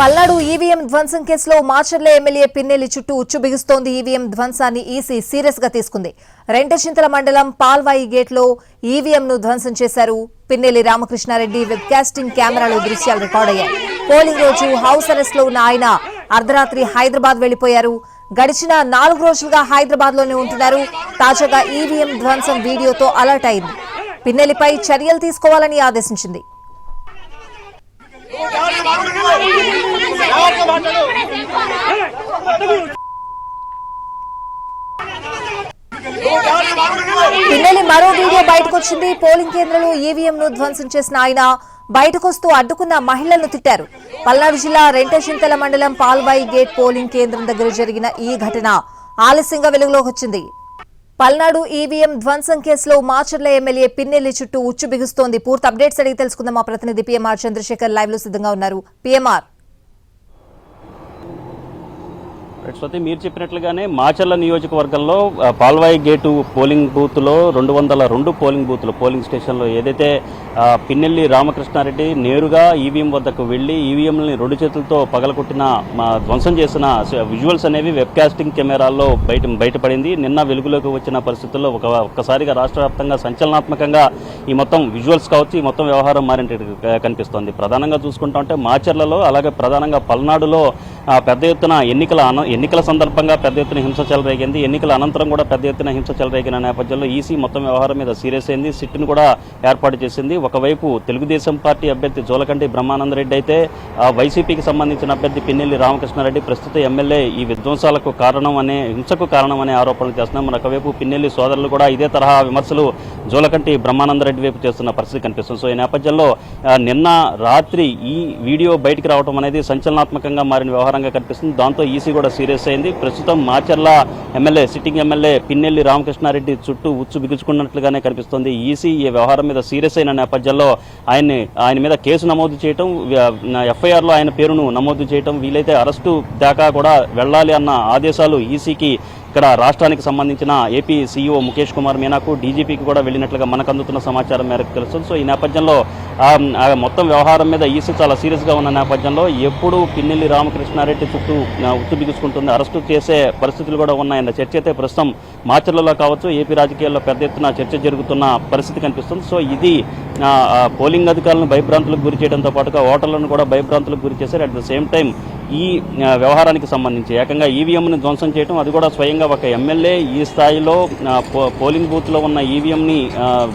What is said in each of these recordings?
Palnadu EVM ధ్వంసం కేసులో Macherla MLA Pinnelli చుట్టూ ఉచ్చు బిగుస్తోంది. ఈవీఎం ధ్వంసాన్ని ఈసీ సీరియస్ గా తీసుకుంది. రెంటచింతల మండలం పాల్వాయి గేట్ లో ఈవీఎం ను ధ్వంసం చేశారు. పిన్నెల్లి రామకృష్ణారెడ్డి వెబ్కాస్టింగ్ కెమెరాలో దృశ్యాలు రికార్డయ్యాయి. పోలింగ్ రోజు హౌస్ అరెస్ట్ లో ఉన్న ఆయన అర్ధరాత్రి హైదరాబాద్ వెళ్లిపోయారు. గడిచిన 4 రోజులుగా హైదరాబాద్ లోనే ఉంటున్నారు. తాజాగా ఈవీఎం ధ్వంసం వీడియోతో అలర్ట్ అయింది. పిన్నెల్లిపై చర్యలు తీసుకోవాలని ఆదేశించింది. పిన్నెల్లి మరో వీడియో బయటకొచ్చింది. పోలింగ్ కేంద్రంలో ఈవీఎం ను ధ్వంసం చేసిన ఆయన బయటకొస్తూ అడ్డుకున్న మహిళలను తిట్టారు. పల్నాడు జిల్లా రెంటచింతల మండలం పాల్వాయి గేట్ పోలింగ్ కేంద్రం దగ్గర జరిగిన ఈ ఘటన ఆలస్యంగా వెలుగులోకి వచ్చింది. పల్నాడు ఈవీఎం ధ్వంసం కేసులో మాచర్ల ఎమ్మెల్యే పిన్నెల్లి చుట్టూ ఉచ్చు బిగుస్తోంది. పూర్తి అప్డేట్స్ అడిగి తెలుసుకుందాం. మా ప్రతినిధి పీఎంఆర్ చంద్రశేఖర్ లైవ్ లో సిద్ధంగా ఉన్నారు. పీఎంఆర్, స్వతి, మీరు చెప్పినట్లుగానే మాచర్ల నియోజకవర్గంలో పాల్వాయి గేటు పోలింగ్ బూత్లో 202 పోలింగ్ బూత్లు పోలింగ్ స్టేషన్లో ఏదైతే పిన్నెల్లి రామకృష్ణారెడ్డి నేరుగా ఈవీఎం వద్దకు వెళ్లి ఈవీఎంని 2 చేతులతో పగలగొట్టిన ధ్వంసం చేసిన విజువల్స్ అనేవి వెబ్కాస్టింగ్ కెమెరాల్లో బయటపడింది. నిన్న వెలుగులోకి వచ్చిన పరిస్థితుల్లో ఒక్కసారిగా రాష్ట్ర వ్యాప్తంగా సంచలనాత్మకంగా ఈ మొత్తం విజువల్స్ కావచ్చు, ఈ మొత్తం వ్యవహారం మారినట్టు కనిపిస్తోంది. ప్రధానంగా చూసుకుంటా ఉంటే మాచర్లలో, అలాగే ప్రధానంగా పల్నాడులో పెద్ద ఎత్తున ఎన్నికల సందర్భంగా పెద్ద ఎత్తున హింస చెలరేగింది. ఎన్నికల అనంతరం కూడా పెద్ద ఎత్తున హింస చెలరేగిన నేపథ్యంలో ఈసీ మొత్తం వ్యవహారం మీద సీరియస్ అయింది. సిట్ను కూడా ఏర్పాటు చేసింది. ఒకవైపు తెలుగుదేశం పార్టీ అభ్యర్థి జోలకంటి బ్రహ్మానందరెడ్డి అయితే వైసీపీకి సంబంధించిన అభ్యర్థి పిన్నెల్లి రామకృష్ణారెడ్డి ప్రస్తుత ఎమ్మెల్యే ఈ విధ్వంసాలకు హింసకు కారణం అనే ఆరోపణలు చేస్తున్నాం. మరొకవైపు పిన్నెల్లి సోదరులు కూడా ఇదే తరహా విమర్శలు జోలకంటి బ్రహ్మానందరెడ్డి వైపు చేస్తున్న పరిస్థితి కనిపిస్తుంది. సో ఈ నేపథ్యంలో నిన్న రాత్రి ఈ వీడియో బయటికి రావడం అనేది సంచలనాత్మకంగా మారిన వ్యవహారంగా కనిపిస్తుంది. దాంతో ఈసీ కూడా సీరియస్ అయింది. ప్రస్తుతం Macherla MLA, sitting MLA Pinnelli Ramakrishna Reddy చుట్టూ ఉచ్చు బిగుచుకున్నట్లుగానే కనిపిస్తోంది. ఈసీ ఈ వ్యవహారం మీద సీరియస్ అయిన నేపథ్యంలో ఆయన మీద కేసు నమోదు చేయటం, ఎఫ్ఐఆర్లో ఆయన పేరును నమోదు చేయటం, వీలైతే అరెస్టు దాకా కూడా వెళ్లాలి అన్న ఆదేశాలు ఈసీకి ఇక్కడ రాష్ట్రానికి సంబంధించిన ఏపీ సీఈఓ ముఖేష్ కుమార్ మీనాకు, డీజీపీకి కూడా వెళ్ళినట్లుగా మనకు అందుతున్న సమాచారం మేరకు తెలుస్తుంది. సో ఈ నేపథ్యంలో మొత్తం వ్యవహారం మీద ఈసీ చాలా సీరియస్గా ఉన్న నేపథ్యంలో ఎప్పుడు పిన్నెల్లి రామకృష్ణారెడ్డి చుట్టూ ఉత్తు బిగుసుకుంటుంది, అరెస్టు చేసే పరిస్థితులు కూడా ఉన్నాయన్న చర్చ అయితే ప్రస్తుతం మాచర్లలో కావచ్చు, ఏపీ రాజకీయాల్లో పెద్ద ఎత్తున చర్చ జరుగుతున్న పరిస్థితి కనిపిస్తుంది. సో ఇది పోలింగ్ అధికారులను భయభ్రాంతులకు గురి చేయడంతో పాటుగా ఓటర్లను కూడా భయభ్రాంతులకు గురి చేశారు. అట్ ద సేమ్ టైం ఈ వ్యవహారానికి సంబంధించి ఏకంగా ఈవీఎంని ధ్వంసం చేయడం, అది కూడా స్వయంగా ఒక ఎమ్మెల్యే ఈ స్థాయిలో పోలింగ్ బూత్లో ఉన్న ఈవీఎంని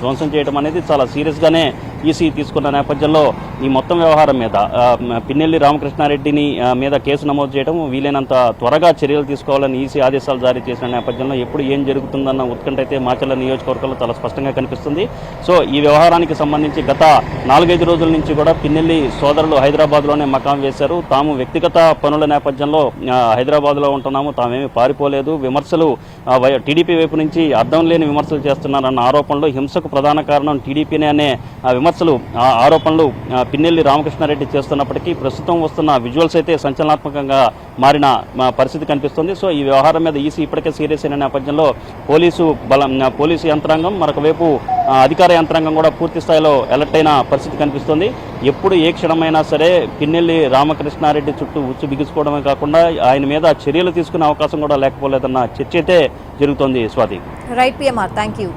ధ్వంసం చేయడం అనేది చాలా సీరియస్గానే ఈసీ తీసుకున్న నేపథ్యంలో ఈ మొత్తం వ్యవహారం మీద పిన్నెల్లి రామకృష్ణారెడ్డిని మీద కేసు నమోదు చేయడం, వీలైనంత త్వరగా చర్యలు తీసుకోవాలని ఈసీ ఆదేశాలు జారీ చేసిన నేపథ్యంలో ఎప్పుడు ఏం జరుగుతుందన్న ఉత్కంఠ అయితే మాచర్ల నియోజకవర్గంలో చాలా స్పష్టంగా కనిపిస్తుంది. సో ఈ వ్యవహారానికి సంబంధించి గత 4-5 రోజుల నుంచి కూడా పిన్నెల్లి సోదరులు హైదరాబాద్లోనే మకాం వేశారు. తాము వ్యక్తిగత పనుల నేపథ్యంలో హైదరాబాద్లో ఉంటున్నాము, తామేమీ పారిపోలేదు, విమర్శలు టీడీపీ వైపు నుంచి అర్థం లేని విమర్శలు చేస్తున్నారన్న ఆరోపణలు, హింసకు ప్రధాన కారణం టీడీపీనే అనే ఆరోపణలు పిన్నెల్లి రామకృష్ణారెడ్డి చేస్తున్నప్పటికీ ప్రస్తుతం వస్తున్న విజువల్స్ అయితే సంచలనాత్మకంగా మారిన పరిస్థితి కనిపిస్తుంది. సో ఈ వ్యవహారం మీద ఈసీ ఇప్పటికే సీరియస్ అయిన నేపథ్యంలో పోలీసు యంత్రాంగం, మరొకవైపు అధికార యంత్రాంగం కూడా పూర్తి స్థాయిలో అలర్ట్ అయిన పరిస్థితి కనిపిస్తుంది. ఎప్పుడు ఏ క్షణమైనా సరే పిన్నెల్లి రామకృష్ణారెడ్డి చుట్టూ ఉచ్చు బిగుసుకోవడమే కాకుండా ఆయన మీద చర్యలు తీసుకునే అవకాశం కూడా లేకపోలేదన్న చర్చ అయితే జరుగుతోంది. Swathi. Right PMR, thank you.